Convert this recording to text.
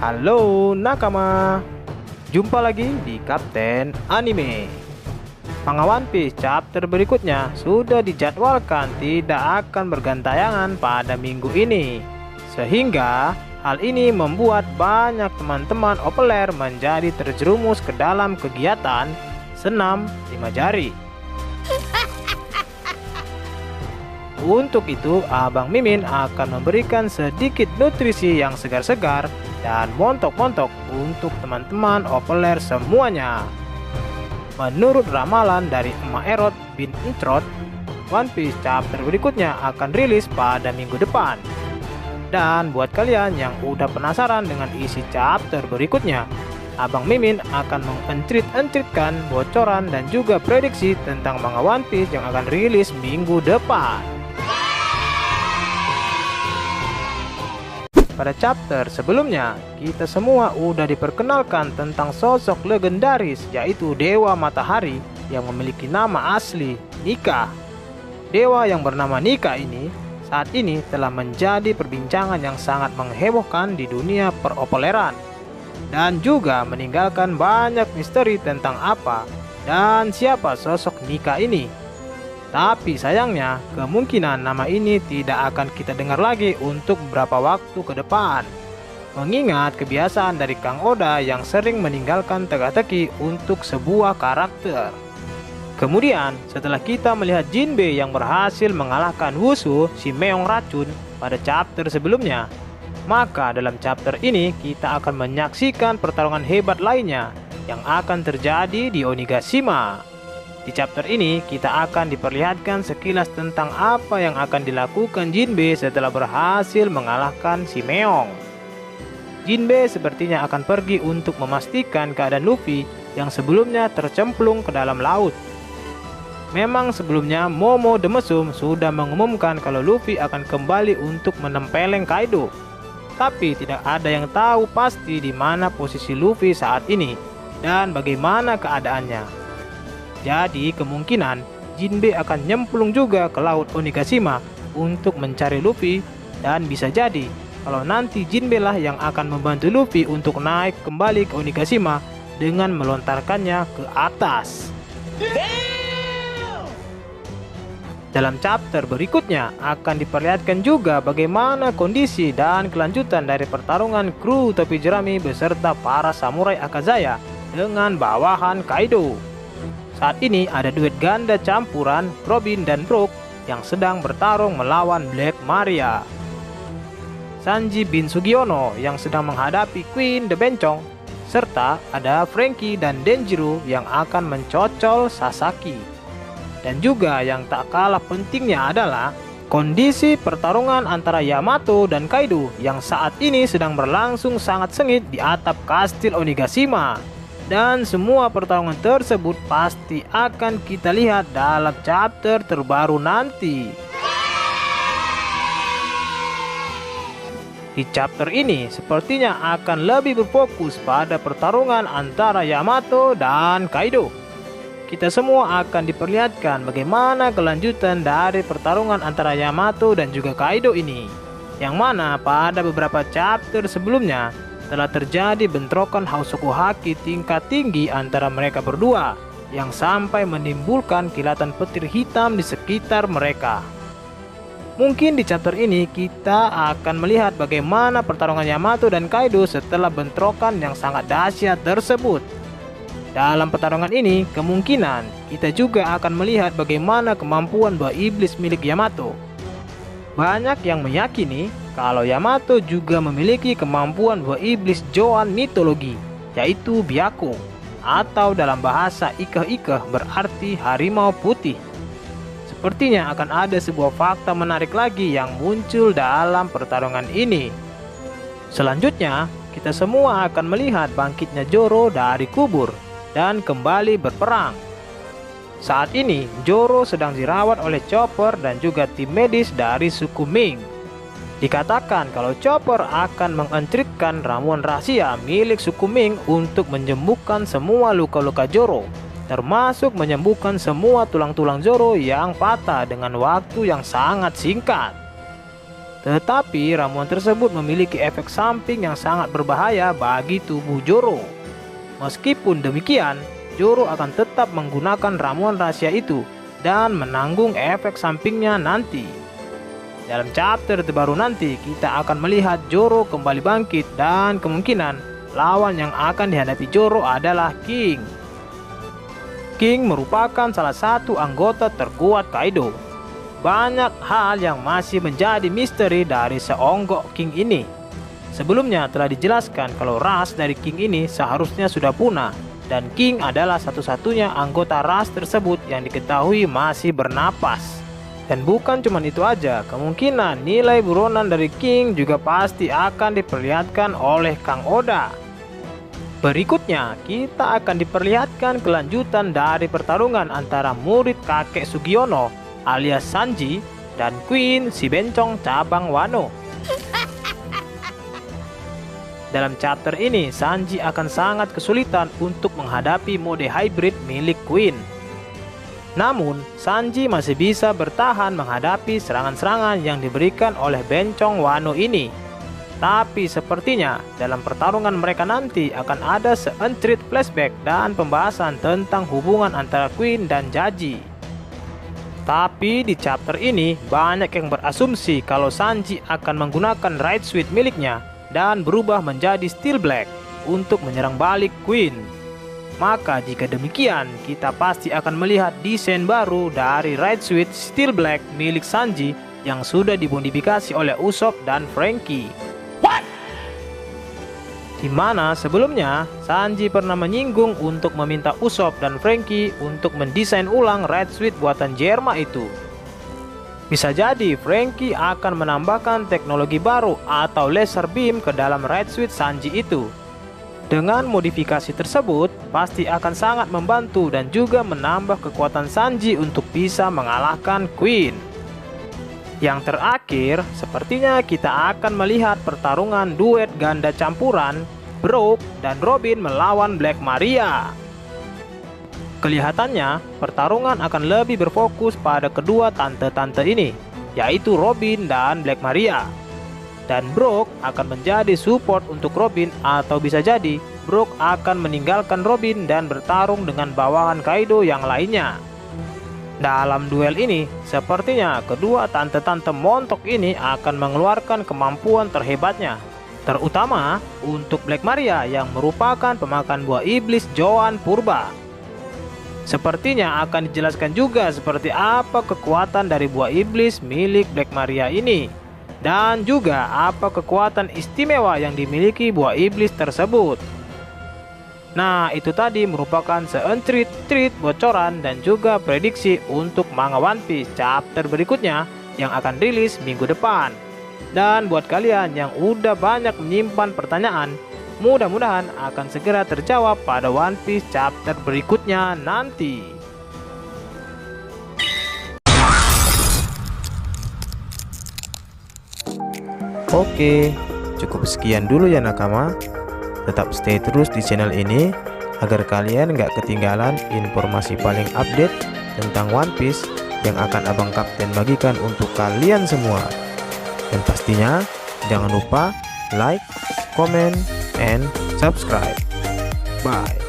Halo nakama, jumpa lagi di Kapten Anime. Manga One Piece chapter berikutnya sudah dijadwalkan tidak akan bergantayangan pada minggu ini, sehingga hal ini membuat banyak teman-teman opeler menjadi terjerumus ke dalam kegiatan senam 5 jari. Untuk itu, Abang Mimin akan memberikan sedikit nutrisi yang segar-segar dan montok-montok untuk teman-teman opeler semuanya. Menurut ramalan dari Emak Erot bin Entrot, One Piece chapter berikutnya akan rilis pada minggu depan. Dan buat kalian yang udah penasaran dengan isi chapter berikutnya, Abang Mimin akan mengencrit-encritkan bocoran dan juga prediksi tentang manga One Piece yang akan rilis minggu depan. Pada chapter sebelumnya, kita semua udah diperkenalkan tentang sosok legendaris yaitu Dewa Matahari yang memiliki nama asli Nika. Dewa yang bernama Nika ini saat ini telah menjadi perbincangan yang sangat menghebohkan di dunia peropoleran dan juga meninggalkan banyak misteri tentang apa dan siapa sosok Nika ini. Tapi sayangnya, kemungkinan nama ini tidak akan kita dengar lagi untuk beberapa waktu ke depan. Mengingat kebiasaan dari Kang Oda yang sering meninggalkan teka-teki untuk sebuah karakter. Kemudian, setelah kita melihat Jinbe yang berhasil mengalahkan Wushu, si meong racun, pada chapter sebelumnya, maka dalam chapter ini kita akan menyaksikan pertarungan hebat lainnya yang akan terjadi di Onigashima. Di chapter ini, kita akan diperlihatkan sekilas tentang apa yang akan dilakukan Jinbe setelah berhasil mengalahkan si Meong. Jinbe sepertinya akan pergi untuk memastikan keadaan Luffy yang sebelumnya tercemplung ke dalam laut. Memang sebelumnya Momo the Mesum sudah mengumumkan kalau Luffy akan kembali untuk menempeleng Kaido. Tapi tidak ada yang tahu pasti di mana posisi Luffy saat ini dan bagaimana keadaannya. Jadi kemungkinan Jinbe akan nyemplung juga ke laut Onigashima untuk mencari Luffy, dan bisa jadi kalau nanti Jinbe lah yang akan membantu Luffy untuk naik kembali ke Onigashima dengan melontarkannya ke atas. Dalam chapter berikutnya akan diperlihatkan juga bagaimana kondisi dan kelanjutan dari pertarungan kru topi jerami beserta para samurai Akazaya dengan bawahan Kaido. Saat ini ada duet ganda campuran Robin dan Brook yang sedang bertarung melawan Black Maria. Sanji bin Sugiono yang sedang menghadapi Queen the Bencong, serta ada Franky dan Denjiro yang akan mencocol Sasaki. Dan juga yang tak kalah pentingnya adalah kondisi pertarungan antara Yamato dan Kaido yang saat ini sedang berlangsung sangat sengit di atap kastil Onigashima. Dan semua pertarungan tersebut pasti akan kita lihat dalam chapter terbaru nanti. Di chapter ini sepertinya akan lebih berfokus pada pertarungan antara Yamato dan Kaido. Kita semua akan diperlihatkan bagaimana kelanjutan dari pertarungan antara Yamato dan juga Kaido ini, yang mana pada beberapa chapter sebelumnya telah terjadi bentrokan Hausoku Haki tingkat tinggi antara mereka berdua yang sampai menimbulkan kilatan petir hitam di sekitar mereka. Mungkin di chapter ini kita akan melihat bagaimana pertarungan Yamato dan Kaido setelah bentrokan yang sangat dahsyat tersebut. Dalam pertarungan ini, kemungkinan kita juga akan melihat bagaimana kemampuan buah iblis milik Yamato. Banyak yang meyakini kalau Yamato juga memiliki kemampuan buah iblis Zoan mitologi, yaitu Byakko, atau dalam bahasa Ikeh-Ikeh berarti harimau putih. Sepertinya akan ada sebuah fakta menarik lagi yang muncul dalam pertarungan ini. Selanjutnya, kita semua akan melihat bangkitnya Zoro dari kubur dan kembali berperang. Saat ini, Zoro sedang dirawat oleh Chopper dan juga tim medis dari suku Ming. Dikatakan kalau Chopper akan mengencritkan ramuan rahasia milik suku Ming untuk menyembuhkan semua luka-luka Zoro, termasuk menyembuhkan semua tulang-tulang Zoro yang patah dengan waktu yang sangat singkat. Tetapi ramuan tersebut memiliki efek samping yang sangat berbahaya bagi tubuh Zoro. Meskipun demikian, Zoro akan tetap menggunakan ramuan rahasia itu dan menanggung efek sampingnya nanti. Dalam chapter terbaru nanti, kita akan melihat Zoro kembali bangkit dan kemungkinan lawan yang akan dihadapi Zoro adalah King. King merupakan salah satu anggota terkuat Kaido. Banyak hal yang masih menjadi misteri dari seonggok King ini. Sebelumnya telah dijelaskan kalau ras dari King ini seharusnya sudah punah, dan King adalah satu-satunya anggota ras tersebut yang diketahui masih bernapas. Dan bukan cuma itu aja, kemungkinan nilai buronan dari King juga pasti akan diperlihatkan oleh Kang Oda. Berikutnya, kita akan diperlihatkan kelanjutan dari pertarungan antara murid kakek Sugiono alias Sanji dan Queen si bencong cabang Wano. Dalam chapter ini, Sanji akan sangat kesulitan untuk menghadapi mode hybrid milik Queen. Namun, Sanji masih bisa bertahan menghadapi serangan-serangan yang diberikan oleh bencong Wano ini. Tapi sepertinya dalam pertarungan mereka nanti akan ada seencrit flashback dan pembahasan tentang hubungan antara Queen dan Jaji. Tapi di chapter ini banyak yang berasumsi kalau Sanji akan menggunakan Right Switch miliknya dan berubah menjadi Steel Black untuk menyerang balik Queen. Maka jika demikian, kita pasti akan melihat desain baru dari Right Switch Steel Black milik Sanji yang sudah dimodifikasi oleh Usopp dan Franky. Di mana sebelumnya Sanji pernah menyinggung untuk meminta Usopp dan Franky untuk mendesain ulang Right Switch buatan Germa itu. Bisa jadi Franky akan menambahkan teknologi baru atau laser beam ke dalam Right Switch Sanji itu. Dengan modifikasi tersebut pasti akan sangat membantu dan juga menambah kekuatan Sanji untuk bisa mengalahkan Queen. Yang terakhir, sepertinya kita akan melihat pertarungan duet ganda campuran Brook dan Robin melawan Black Maria. Kelihatannya, pertarungan akan lebih berfokus pada kedua tante-tante ini, yaitu Robin dan Black Maria. Dan Brook akan menjadi support untuk Robin, atau bisa jadi Brook akan meninggalkan Robin dan bertarung dengan bawahan Kaido yang lainnya. Dalam duel ini, sepertinya kedua tante-tante montok ini akan mengeluarkan kemampuan terhebatnya, terutama untuk Black Maria yang merupakan pemakan buah iblis Zoan Purba. Sepertinya akan dijelaskan juga seperti apa kekuatan dari buah iblis milik Black Maria ini, dan juga apa kekuatan istimewa yang dimiliki buah iblis tersebut. Nah, itu tadi merupakan seencrit bocoran dan juga prediksi untuk manga One Piece chapter berikutnya yang akan rilis minggu depan. Dan buat kalian yang udah banyak menyimpan pertanyaan, mudah-mudahan akan segera terjawab pada One Piece chapter berikutnya nanti. Oke, cukup sekian dulu ya nakama. Tetap stay terus di channel ini agar kalian nggak ketinggalan informasi paling update tentang One Piece yang akan Abang Kapten bagikan untuk kalian semua. Dan pastinya jangan lupa like, comment, and subscribe. Bye.